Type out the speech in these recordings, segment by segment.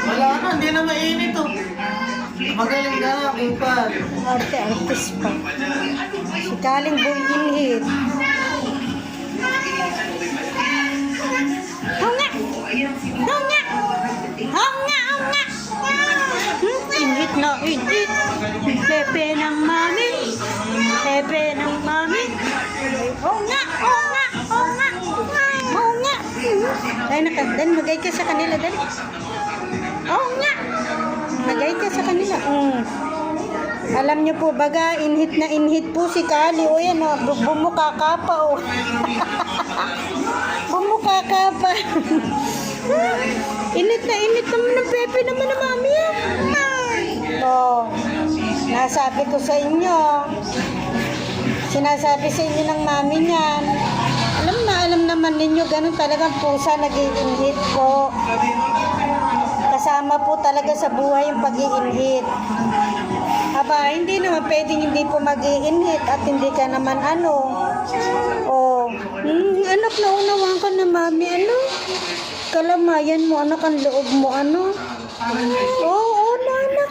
Wala na, hindi na mainit oh. Magaling ka na, kupal. Arte-artist pa. Si Kaling Boy Inhit. Honga! Honga! Honga! Honga! Inhit na inhit. Pepe ng mami. Pepe ng mami. Honga! Honga! Honga! Honga! Ay, dali, magay ka sa kanila, dali. Honga! Magay ka sa kanila. Alam niyo po baga, inhit na inhit po si Kali. O yan o, bumuka ka pa o. Bumuka ka pa. Init na init naman ng Pepe naman na mami yan. O, nasabi ko sa inyo. Sinasabi sa inyo ng mami niyan. Alam naman ninyo, ganun talagang pusa nag-iinhit po. Kasama po talaga sa buhay yung pag-iinhit. Aba, hindi naman pwedeng hindi po mag-iinhit at hindi ka naman anak, naunawaan ka na mami, kalamayan mo, anak, ang loob mo, oo, anak,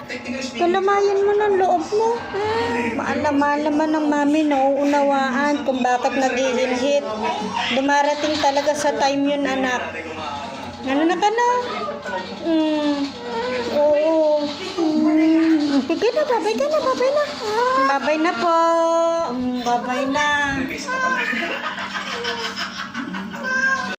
kalamayan mo ng loob mo. Malaman ng mami, nauunawaan kung bakit nag-iinhit. Dumarating talaga sa time yun, anak. Ano na ka na? Oo. Sige na, babay ka na, babay na. Babay na po. Babay na.